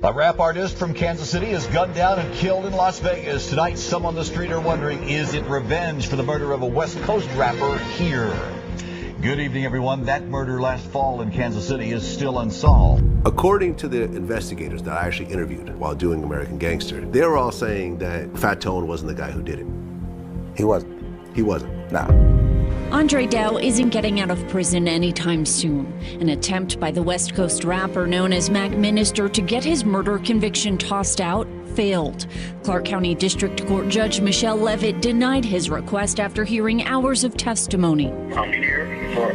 A rap artist from Kansas City is gunned down and killed in Las Vegas. Tonight, some on the street are wondering, is it revenge for the murder of a West Coast rapper here? Good evening, everyone. That murder last fall in Kansas City is still unsolved. According to the investigators that I actually interviewed while doing American Gangster, they were all saying that Fat Tone wasn't the guy who did it. He wasn't. He wasn't. Nah. Andre Dow isn't getting out of prison anytime soon. An attempt by the West Coast rapper known as Mac Minister to get his murder conviction tossed out failed. Clark County District Court Judge Michelle Levitt denied his request after hearing hours of testimony. I'm here for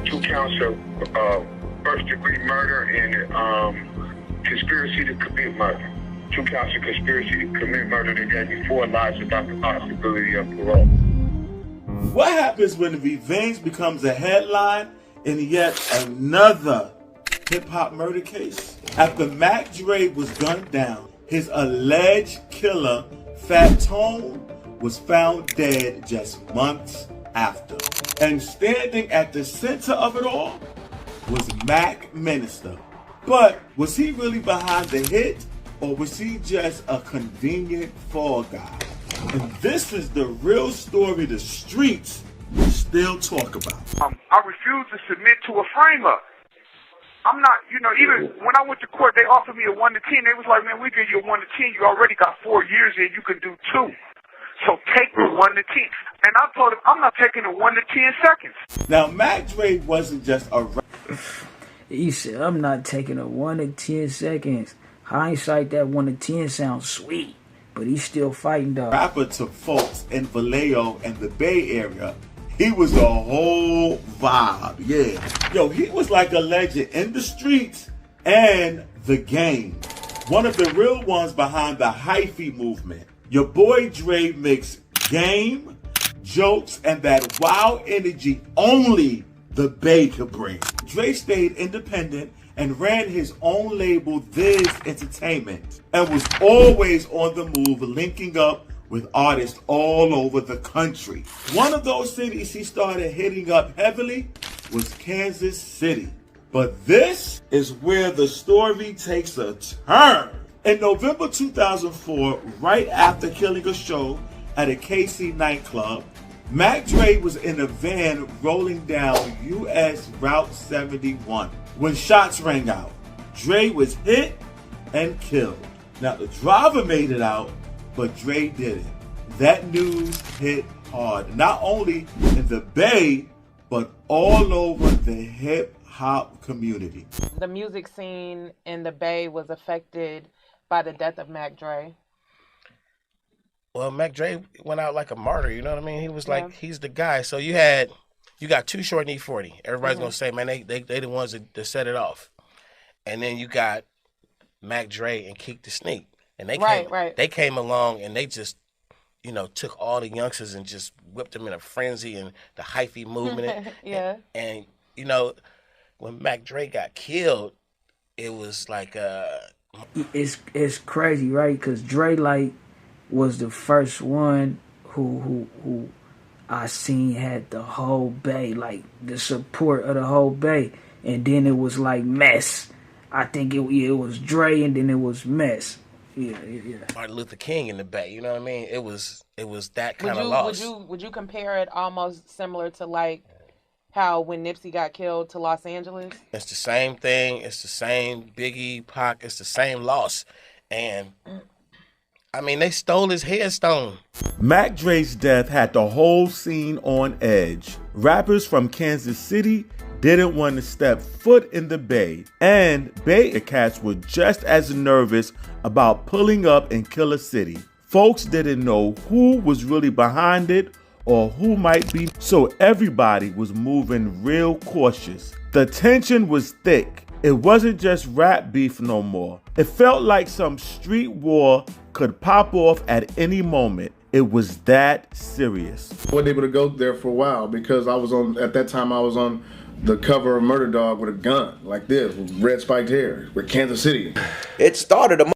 2 counts of first-degree murder and conspiracy to commit murder. 2 counts of conspiracy to commit murder that gave me 4 lives without the possibility of parole. What happens when revenge becomes a headline in yet another hip-hop murder case? After Mac Dre was gunned down, his alleged killer, Fat Tone, was found dead just months after. And standing at the center of it all was Mac Minister. But was he really behind the hit, or was he just a convenient fall guy? And this is the real story the streets still talk about. I refuse to submit to a frame-up. I'm not, even when I went to court, they offered me a 1 to 10. They was like, man, we give you a 1 to 10. You already got 4 years in. You can do 2. So take the 1 to 10. And I told him, I'm not taking a 1 to 10 seconds. Now, Mac Dre wasn't just a He said, I'm not taking a 1 to 10 seconds. Hindsight, that 1 to 10 sounds sweet. But he's still fighting, dog. rapper to folks in Vallejo and the Bay Area. He was a whole vibe, yeah. Yo, he was like a legend in the streets and the game. One of the real ones behind the hyphy movement. Your boy Dre mixed game, jokes, and that wild energy only the Bay could bring. Dre stayed independent and ran his own label, This Entertainment, and was always on the move, linking up with artists all over the country. One of those cities he started hitting up heavily was Kansas City. But this is where the story takes a turn. In November 2004, right after killing a show at a KC nightclub, Mac Dre was in a van rolling down US Route 71 when shots rang out. Dre was hit and killed. Now, the driver made it out, but Dre didn't. That news hit hard, not only in the Bay, but all over the hip-hop community. The music scene in the Bay was affected by the death of Mac Dre. Well, Mac Dre went out like a martyr, you know what I mean? He was like, Yeah. he's the guy. So you got Too Short and E40. Everybody's gonna say, man, they the ones that set it off. And then you got Mac Dre and Keek the Sneak. And they came along and they just, took all the youngsters and just whipped them in a frenzy and the hyphy movement. Yeah. And when Mac Dre got killed, it was like It's crazy, right? Because Dre was the first one who I seen had the whole Bay, like the support of the whole Bay, and then it was like Mess. I think it was Dre, and then it was Mess. Yeah. Martin Luther King in the Bay, you know what I mean? It was that kind of loss. Would you compare it almost similar to like how when Nipsey got killed to Los Angeles? It's the same thing. It's the same Biggie, Pac. It's the same loss. And, I mean, they stole his headstone. Mac Dre's death had the whole scene on edge. Rappers from Kansas City didn't want to step foot in the Bay, and Bay cats were just as nervous about pulling up in Killer City. Folks didn't know who was really behind it or who might be, so everybody was moving real cautious. The tension was thick. It wasn't just rap beef no more. It felt like some street war could pop off at any moment. It was that serious. I wasn't able to go there for a while because at that time I was on the cover of Murder Dog with a gun like this, with red spiked hair, with Kansas City. It started a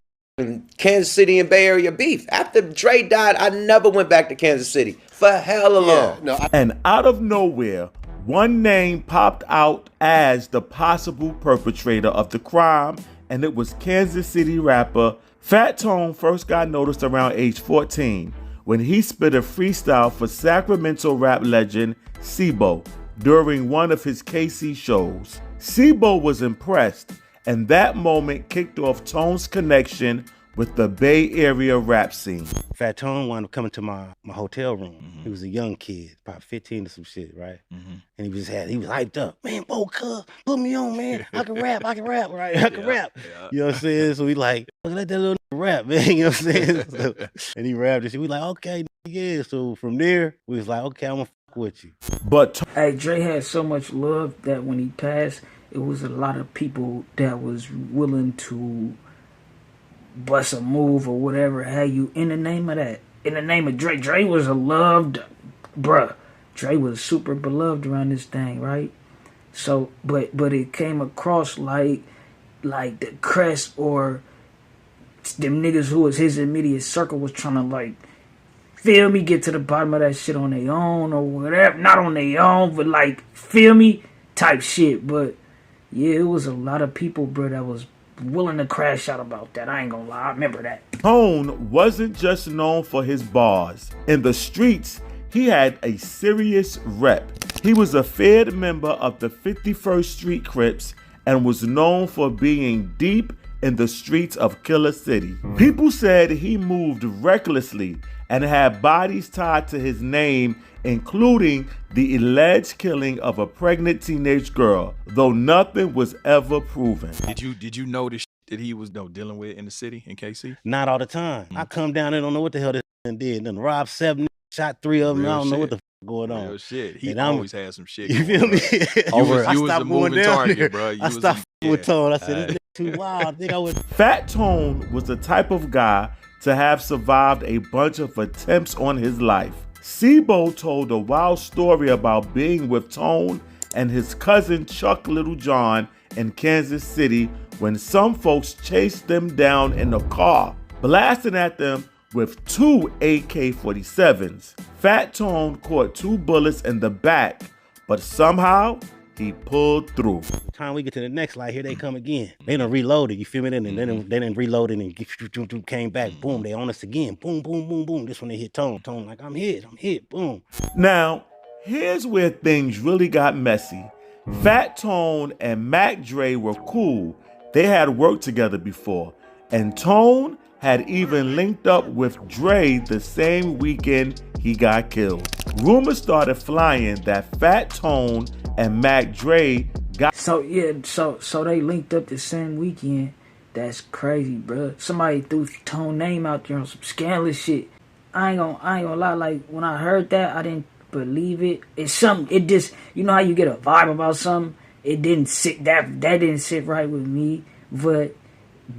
Kansas City and Bay Area beef. After Dre died, I never went back to Kansas City for hella long. And out of nowhere, one name popped out as the possible perpetrator of the crime and it was Kansas City rapper Fat Tone first got noticed around age 14 when he spit a freestyle for Sacramento rap legend Sibo during one of his KC shows. Sibo was impressed, and that moment kicked off Tone's connection with the Bay Area rap scene. Fat Tone wound up coming to my hotel room. He was a young kid, about 15 or some shit, right? And he was hyped up. Man, whoa, cuz, put me on, man. I can rap, right? I can rap. Yeah. You know what I'm saying? So we like, let that little rap, man. You know what I'm saying? So, and he rapped and shit. We like, okay, yeah. So from there, we was like, okay, I'm gonna fuck with you. But hey, Dre had so much love that when he passed, it was a lot of people that was willing to bust a move or whatever have you in the name of that. In the name of Dre. Dre was a loved bruh. Dre was super beloved around this thing, right? So but it came across like the crest or them niggas who was his immediate circle was trying to like feel me, get to the bottom of that shit on their own or whatever. Not on their own, but like feel me type shit. But yeah, it was a lot of people, bro, that was willing to crash out about that. I ain't gonna lie, I remember that. Tone wasn't just known for his bars. In the streets, he had a serious rep. He was a fed member of the 51st Street Crips and was known for being deep in the streets of Killer City. People said he moved recklessly and had bodies tied to his name, including the alleged killing of a pregnant teenage girl, though nothing was ever proven. Did you know the shit that he was dealing with in the city in KC? Not all the time. I come down there, don't know what the hell this did. Then robbed 7, shot 3 of them. Real I don't know shit. what the f going on. Real shit. He And always had some shit. You feel me? You was a moving target, bro. I stopped with Tone. I said, this nigga too wild. I think I would. Fat Tone was the type of guy to have survived a bunch of attempts on his life. Sibo told a wild story about being with Tone and his cousin Chuck Little John in Kansas City when some folks chased them down in a car, blasting at them with 2 AK-47s. Fat Tone caught 2 bullets in the back, but somehow he pulled through. Time we get to the next light, here they come again. They done reloaded, you feel me? Then they done reloaded and came back. Boom, they on us again. Boom, boom, boom, boom. This when they hit Tone. Tone like, I'm hit, boom. Now, here's where things really got messy. Fat Tone and Mac Dre were cool. They had worked together before. And Tone had even linked up with Dre the same weekend he got killed. Rumors started flying that Fat Tone and Mac Dre got... So they linked up the same weekend. That's crazy, bro. Somebody threw Tone name out there on some scandalous shit. I ain't gonna lie, like when I heard that, I didn't believe it. It's something, it just, you know how you get a vibe about something? It didn't sit, that didn't sit right with me. But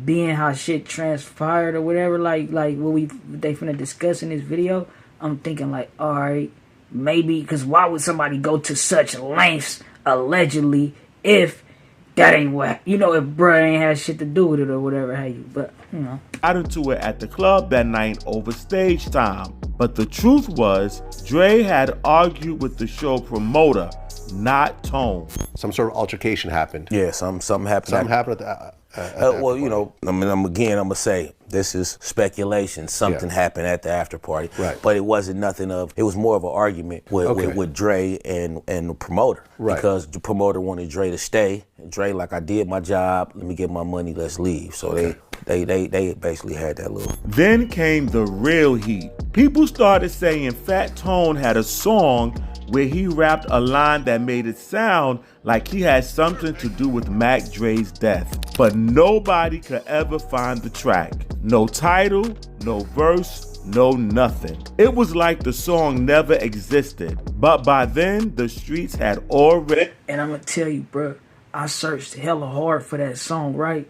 being how shit transpired or whatever, like what they finna discuss in this video, I'm thinking like, alright, maybe, because why would somebody go to such lengths, allegedly, if that ain't what, you know, if bruh ain't had shit to do with it or whatever, have you, but, you know. Got into it at the club that night over stage time. But the truth was, Dre had argued with the show promoter, not Tone. Some sort of altercation happened. Yeah, something happened. Something happened at the well, you know, I'm gonna say this is speculation. Something happened at the after party, right? But it wasn't nothing of. It was more of an argument with Dre and the promoter, right? Because the promoter wanted Dre to stay. And Dre like, I did my job. Let me get my money. Let's leave. So they basically had that little. Then came the real heat. People started saying Fat Tone had a song where he rapped a line that made it sound like he had something to do with Mac Dre's death. But nobody could ever find the track. No title, no verse, no nothing. It was like the song never existed. But by then, the streets had already... And I'm gonna tell you, bro, I searched hella hard for that song, right?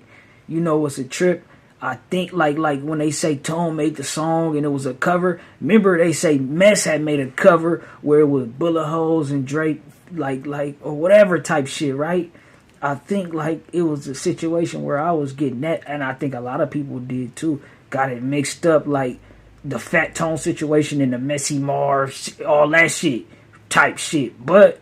You know what's a trip? I think like when they say Tone made the song and it was a cover, remember they say Mess had made a cover where it was bullet holes and Drake like or whatever type shit, right? I think like it was a situation where I was getting that, and I think a lot of people did too, got it mixed up, like the Fat Tone situation and the Messy Mars, all that shit type shit. But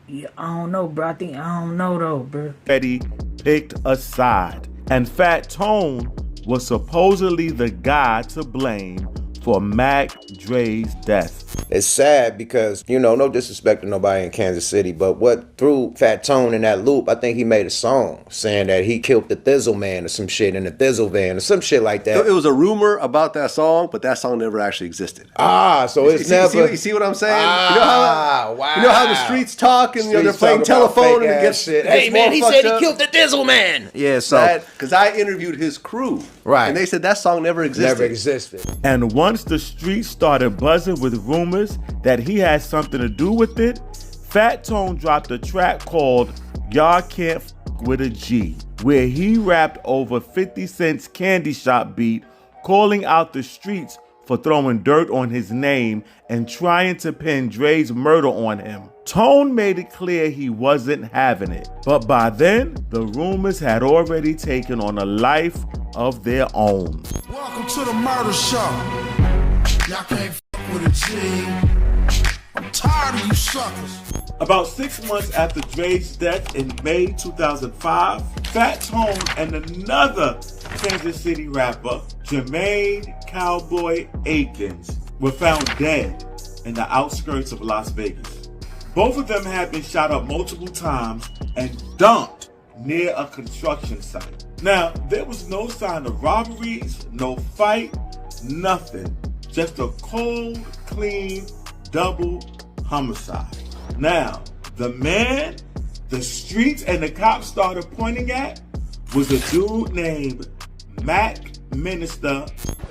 yeah, I don't know, bro. I don't know though, bro. Ready picked a side, and Fat Tone was supposedly the guy to blame for Mac Dre's death. It's sad because, no disrespect to nobody in Kansas City, but what threw Fat Tone in that loop, I think he made a song saying that he killed the Thizzle Man or some shit in the Thizzle van or some shit like that. It was a rumor about that song, but that song never actually existed. So it's never... You see what I'm saying? Wow. You know how the streets talk and they're playing telephone and it gets shit. Hey man, he said he killed the Thizzle Man. Yeah, so... Because I interviewed his crew. Right. And they said that song never existed. Never existed. And once the streets started buzzing with rumors that he had something to do with it, Fat Tone dropped a track called Y'all Can't F with a G, where he rapped over 50 Cent's Candy Shop beat, calling out the streets for throwing dirt on his name and trying to pin Dre's murder on him. Tone made it clear he wasn't having it, but by then, the rumors had already taken on a life of their own. Welcome to the murder show. Y'all can't f with a G. I'm tired of you suckers. About 6 months after Dre's death in May 2005, Fat Tone and another Kansas City rapper, Jermaine Cowboy Akins, were found dead in the outskirts of Las Vegas. Both of them had been shot up multiple times and dumped near a construction site. Now, there was no sign of robberies, no fight, nothing. Just a cold, clean, double homicide. Now, the man the streets and the cops started pointing at was a dude named Mac Minister.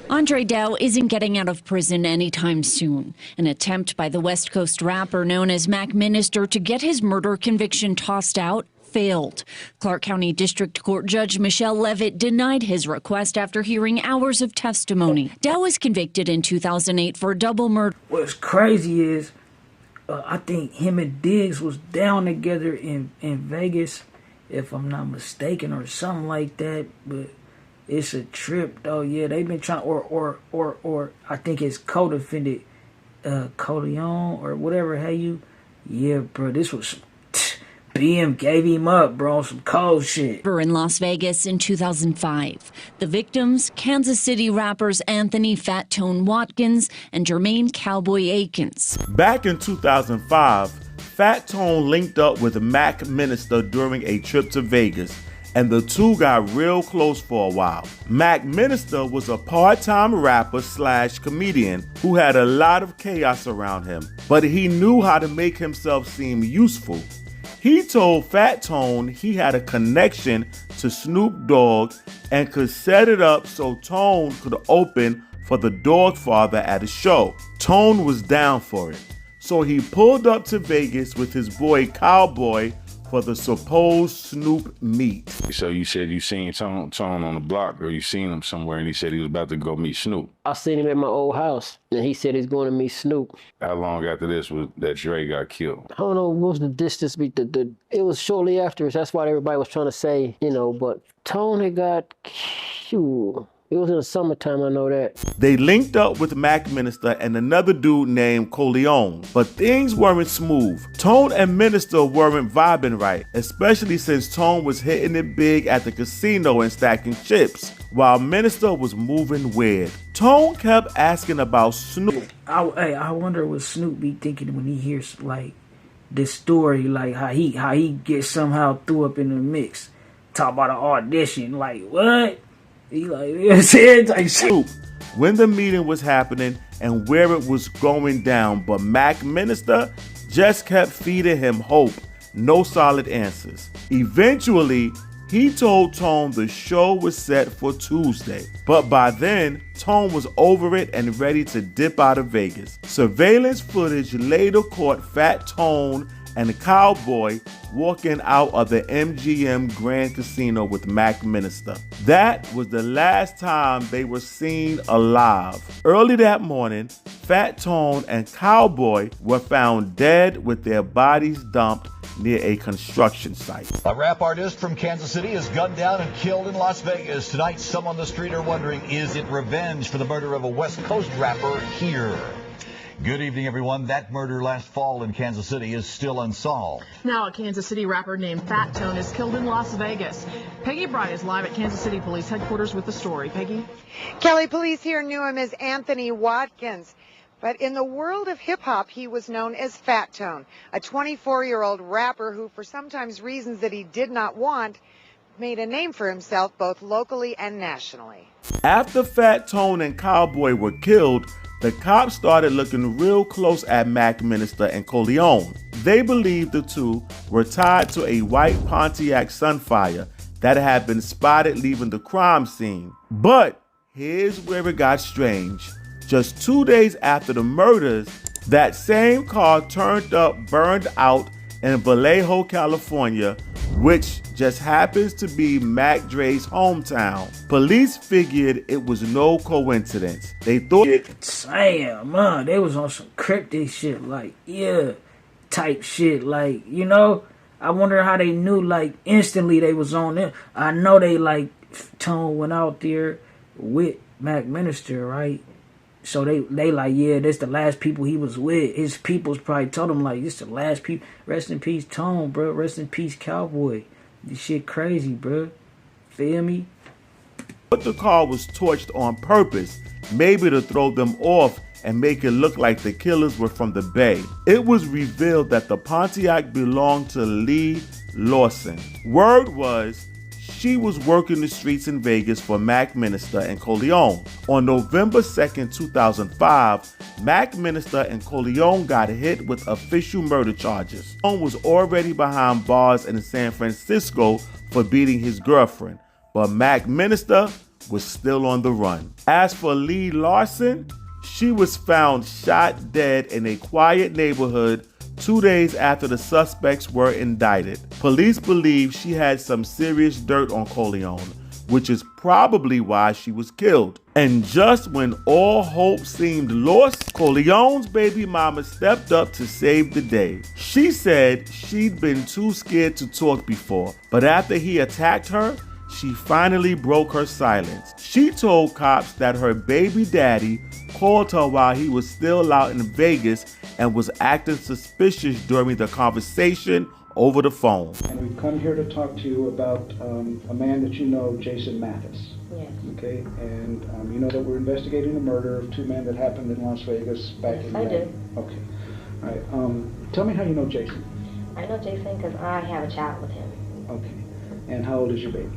Andre Dow isn't getting out of prison anytime soon. An attempt by the West Coast rapper known as Mac Minister to get his murder conviction tossed out failed. Clark County District Court Judge Michelle Levitt denied his request after hearing hours of testimony. Dow was convicted in 2008 for double murder. What's crazy is, I think him and Diggs was down together in Vegas, if I'm not mistaken, or something like that. But it's a trip, though. Yeah, they've been trying, or I think it's co-defendant, Coleon or whatever. Hey, you, yeah, bro, this was. BM gave him up, bro, some cold shit. In Las Vegas in 2005. The victims, Kansas City rappers Anthony Fat Tone Watkins and Jermaine Cowboy Akins. Back in 2005, Fat Tone linked up with Mac Minister during a trip to Vegas, and the two got real close for a while. Mac Minister was a part-time rapper / comedian who had a lot of chaos around him, but he knew how to make himself seem useful. He told Fat Tone he had a connection to Snoop Dogg and could set it up so Tone could open for the Dogg Father at a show. Tone was down for it, so he pulled up to Vegas with his boy Cowboy for the supposed Snoop meet. So you said you seen Tone on the block, or you seen him somewhere, and he said he was about to go meet Snoop. I seen him at my old house, and he said he's going to meet Snoop. How long after this was that Dre got killed? I don't know what was the distance. It was shortly afterwards. That's what everybody was trying to say, but Tone had got killed. It was in the summertime, I know that. They linked up with Mac Minister and another dude named Coleon, but things weren't smooth. Tone and Minister weren't vibing right, especially since Tone was hitting it big at the casino and stacking chips, while Minister was moving weird. Tone kept asking about Snoop. I wonder what Snoop be thinking when he hears this story, how he gets somehow threw up in the mix. Talk about an audition, what? He when the meeting was happening and where it was going down, but Mac Minister just kept feeding him hope, no solid answers. Eventually, he told Tone the show was set for Tuesday, but by then, Tone was over it and ready to dip out of Vegas. Surveillance footage later caught Fat Tone and Cowboy walking out of the MGM Grand Casino with Mac Minister. That was the last time they were seen alive. Early that morning, Fat Tone and Cowboy were found dead with their bodies dumped near a construction site. A rap artist from Kansas City is gunned down and killed in Las Vegas. Tonight, some on the street are wondering, is it revenge for the murder of a West Coast rapper here? Good evening, everyone. That murder last fall in Kansas City is still unsolved. Now a Kansas City rapper named Fat Tone is killed in Las Vegas. Peggy Bright is live at Kansas City Police Headquarters with the story. Peggy? Kelly, police here knew him as Anthony Watkins. But in the world of hip-hop, he was known as Fat Tone, a 24-year-old rapper who, for sometimes reasons that he did not want, made a name for himself both locally and nationally. After Fat Tone and Cowboy were killed, the cops started looking real close at Mac Minister and Coleon. They believed the two were tied to a white Pontiac Sunfire that had been spotted leaving the crime scene. But here's where it got strange. Just 2 days after the murders, that same car turned up burned out in Vallejo, California, which just happens to be Mac Dre's hometown. Police figured it was no coincidence. They thought, damn, man, they was on some cryptic shit, like, yeah, type shit, like, you know, I wonder how they knew, like, instantly they was on them. I know they, like, Tone went out there with Mac Minister, right? So they like, yeah, this the last people he was with. His peoples probably told him, like, this the last people. Rest in peace, Tone, bro. Rest in peace, Cowboy. This shit crazy, bro. Feel me? but the car was torched on purpose, maybe to throw them off and make it look like the killers were from the Bay. It was revealed that the Pontiac belonged to Lee Lawson. Word was she was working the streets in Vegas for Mac Minister and Coleon. On November 2nd, 2005, Mac Minister and Coleon got hit with official murder charges. Coleon was already behind bars in San Francisco for beating his girlfriend, but Mac Minister was still on the run. As for Lee Lawson, she was found shot dead in a quiet neighborhood 2 days after the suspects were indicted. Police believe she had some serious dirt on Coleon, which is probably why she was killed. And just when all hope seemed lost, Coleon's baby mama stepped up to save the day. She said she'd been too scared to talk before, but after he attacked her, she finally broke her silence. She told cops that her baby daddy called her while he was still out in Vegas and was acting suspicious during the conversation over the phone. And we've come here to talk to you about a man that you know, Jason Mathis. Yes. Okay, and you know that we're investigating the murder of two men that happened in Las Vegas back in May. I do. Okay. All right. Tell me how you know Jason. I know Jason because I have a child with him. Okay. And how old is your baby?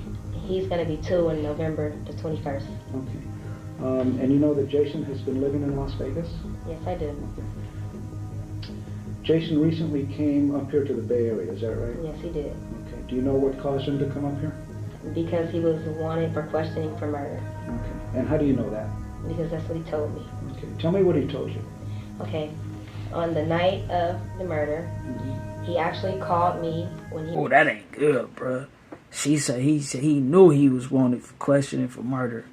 He's going to be 2 in November the 21st. Okay. And you know that Jason has been living in Las Vegas? Yes, I do. Okay. Jason recently came up here to the Bay Area, is that right? Yes, he did. Okay. Do you know what caused him to come up here? Because he was wanted for questioning for murder. Okay. And how do you know that? Because that's what he told me. Okay. Tell me what he told you. Okay. On the night of the murder, he actually called me when he... Oh, that ain't good, bruh. She said he knew he was wanted for questioning for murder.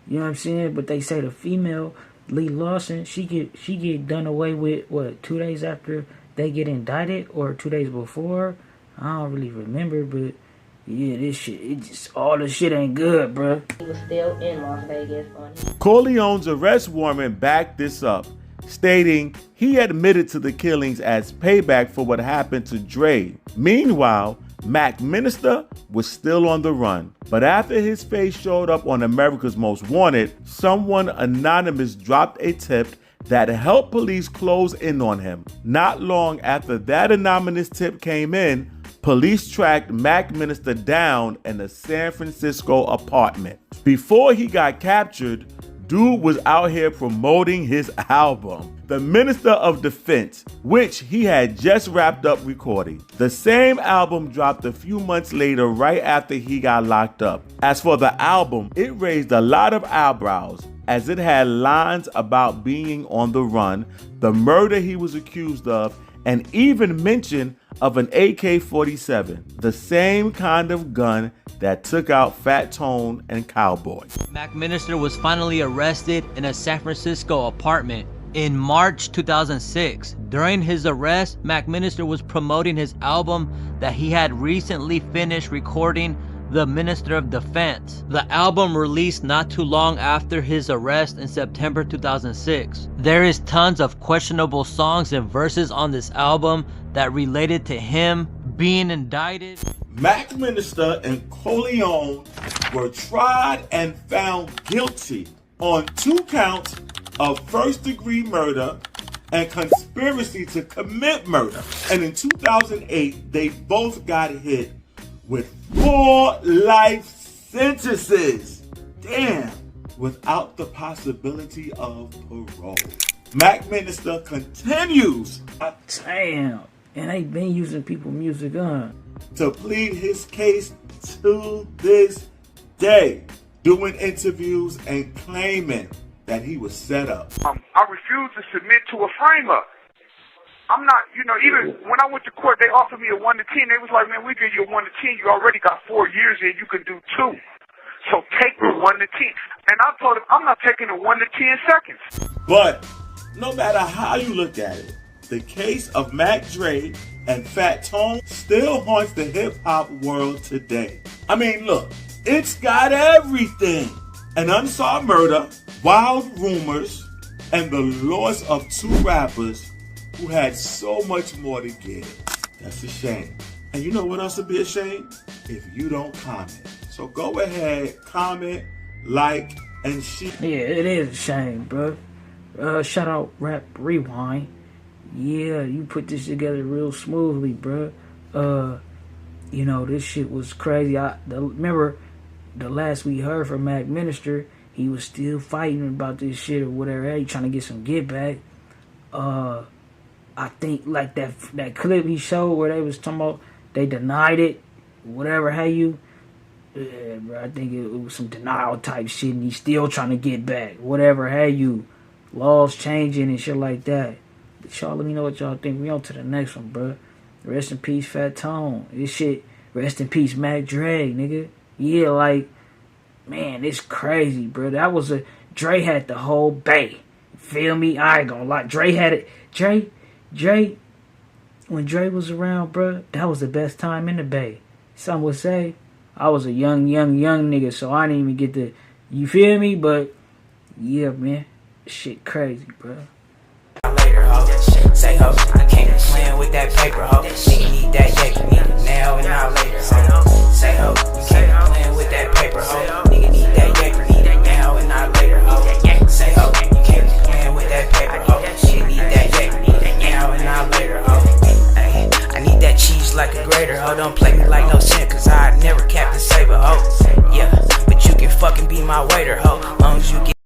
You know what I'm saying? But they say the female, Lee Lawson, she get done away with, what, 2 days after they get indicted or 2 days before? I don't really remember, but yeah, this shit, all the shit ain't good, bruh. He was still in Las Vegas on his... Corleone's arrest warrant backed this up, stating he admitted to the killings as payback for what happened to Dre. Meanwhile, Mac Minister was still on the run. But after his face showed up on America's Most Wanted, someone anonymous dropped a tip that helped police close in on him. Not long after that anonymous tip came in, police tracked Mac Minister down in a San Francisco apartment. Before he got captured, dude was out here promoting his album, The Minister of Defense, which he had just wrapped up recording. The same album dropped a few months later, right after he got locked up. As for the album, it raised a lot of eyebrows, as it had lines about being on the run, the murder he was accused of, and even mention of an AK-47, the same kind of gun that took out Fat Tone and Cowboy. Mac Minister was finally arrested in a San Francisco apartment in March 2006. During his arrest, Mac Minister was promoting his album that he had recently finished recording, the Minister of Defense. The album released not too long after his arrest in September 2006. There is tons of questionable songs and verses on this album that related to him being indicted. Mac Minister and Corleone were tried and found guilty on 2 counts of first-degree murder and conspiracy to commit murder. And in 2008, they both got hit with 4 life sentences. Damn, without the possibility of parole. Mac Minister continues. Damn, and they been using people's music to plead his case to this day, doing interviews and claiming that he was set up. I refuse to submit to a frame-up. I'm not, even when I went to court, they offered me a 1 to 10. They was like, man, we give you a 1 to 10. You already got 4 years in. You can do 2. So take the 1 to 10. And I told him, I'm not taking a 1 to 10 seconds. But no matter how you look at it, the case of Mac Dre and Fat Tone still haunts the hip-hop world today. I mean, look, it's got everything. An unsolved murder, wild rumors, and the loss of 2 rappers who had so much more to give. That's a shame. And you know what else would be a shame? If you don't comment. So go ahead, comment, like, and share. Yeah, it is a shame, bro. Shout out Rap Rewind. Yeah, you put this together real smoothly, bro. This shit was crazy. Remember the last we heard from Mac Minister, he was still fighting about this shit or whatever. He trying to get some get back. I think like that clip he showed where they was talking about they denied it, whatever. Yeah, bro, I think it was some denial type shit, and he's still trying to get back, whatever. Laws changing and shit like that. But y'all let me know what y'all think. We on to the next one, bro. Rest in peace, Fat Tone. This shit. Rest in peace, Mac Dre, nigga. Yeah, man, it's crazy, bro. Dre had the whole bay. Feel me? I ain't gonna lie. Dre had it. Dre, when Dre was around, bro, that was the best time in the bay. Some would say I was a young nigga, so I didn't even get the, you feel me? But yeah, man, shit crazy, bro. Later, ho. Say, ho, I can't playing with that paper, ho. Nigga need that Jacob, need it now and not later, ho. Say, ho, you can't playing with that paper, ho. Nigga need that Jacob, need it now and not later, ho. Say, ho, you can't playing with that paper, ho. Nigga need that Jacob, need it now and not later, ho. Ay, I need that cheese like a grater, ho. Don't play